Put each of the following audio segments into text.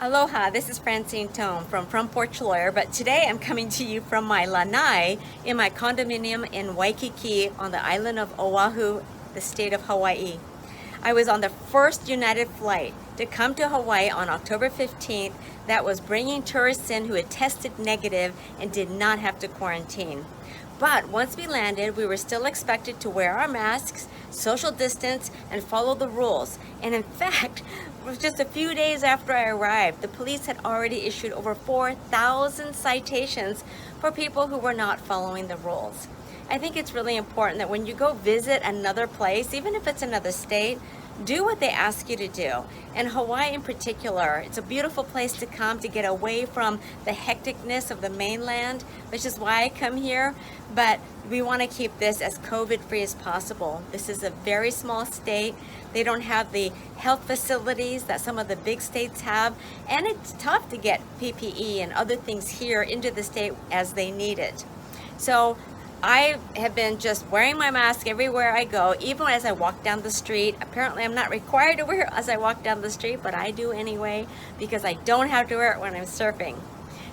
Aloha, this is Francine from Porch, but today I'm coming to you from my lanai in my condominium in Waikiki on the island of Oahu, the state of Hawaii. I was on the first United flight to come to Hawaii on October 15th that was bringing tourists in who had tested negative and did not have to quarantine. But once we landed, we were still expected to wear our masks, social distance, and follow the rules. And in fact, just a few days after I arrived, the police had already issued over 4,000 citations for people who were not following the rules. I think it's really important that when you go visit another place, even if it's another state, do what they ask you to do. And Hawaii in particular, it's a beautiful place to come to get away from the hecticness of the mainland, which is why I come here. But we want to keep this as COVID-free as possible. This is a very small state. They don't have the health facilities that some of the big states have. And it's tough to get PPE and other things here into the state as they need it. So I have been just wearing my mask everywhere I go, even as I walk down the street. Apparently I'm not required to wear it as I walk down the street, but I do anyway because I don't have to wear it when I'm surfing.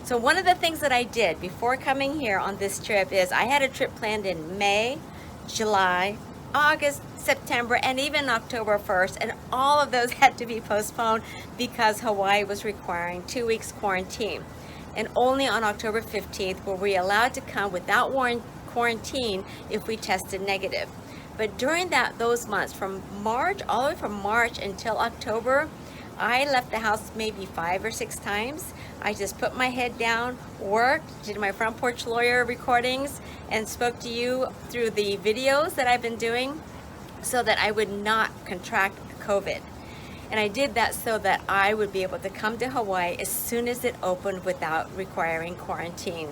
So one of the things that I did before coming here on this trip is I had a trip planned in May, July, August, September, and even October 1st, and all of those had to be postponed because Hawaii was requiring 2 weeks quarantine. And only on October 15th were we allowed to come without quarantine if we tested negative. But during those months, from March, all the way from March until October, I left the house maybe 5 or 6 times. I just put my head down, worked, did my Front Porch Lawyer recordings, and spoke to you through the videos that I've been doing so that I would not contract COVID. And I did that so that I would be able to come to Hawaii as soon as it opened without requiring quarantine.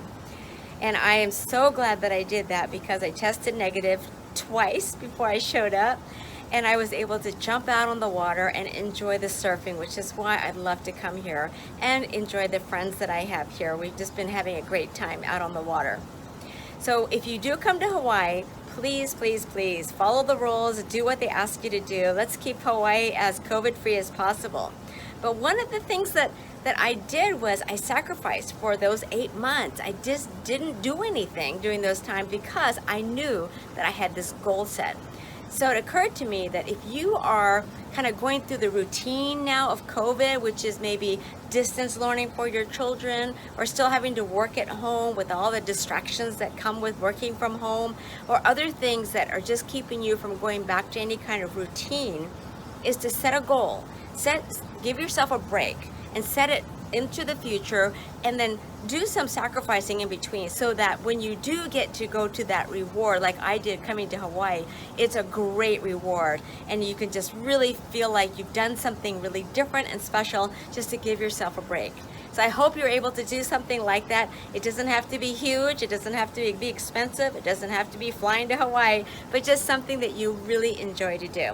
And I am so glad that I did that because I tested negative twice before I showed up, and I was able to jump out on the water and enjoy the surfing, which is why I love to come here and enjoy the friends that I have here. We've just been having a great time out on the water. So if you do come to Hawaii, please, please, please follow the rules, do what they ask you to do. Let's keep Hawaii as COVID-free as possible. But one of the things that I did was I sacrificed for those 8 months. I just didn't do anything during those times because I knew that I had this goal set. So it occurred to me that if you are kind of going through the routine now of COVID, which is maybe distance learning for your children, or still having to work at home with all the distractions that come with working from home, or other things that are just keeping you from going back to any kind of routine, is to set a goal. Give yourself a break and set it into the future, and then do some sacrificing in between so that when you do get to go to that reward, like I did coming to Hawaii, it's a great reward and you can just really feel like you've done something really different and special just to give yourself a break. So I hope you're able to do something like that. It doesn't have to be huge, it doesn't have to be expensive, it doesn't have to be flying to Hawaii, but just something that you really enjoy to do.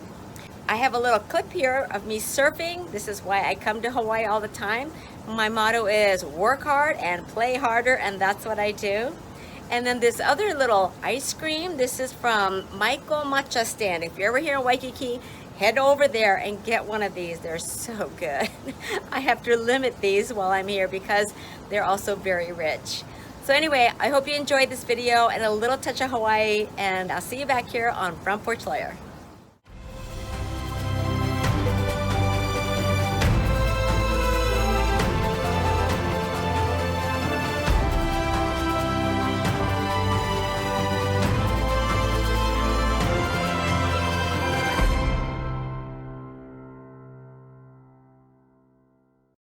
I have a little clip here of me surfing. This is why I come to Hawaii all the time. My motto is work hard and play harder, and that's what I do. And then this other little ice cream, this is from Michael Matcha Stand. If you're ever here in Waikiki, head over there and get one of these. They're so good. I have to limit these while I'm here because they're also very rich. So anyway, I hope you enjoyed this video and a little touch of Hawaii, and I'll see you back here on Front Porch Lawyer.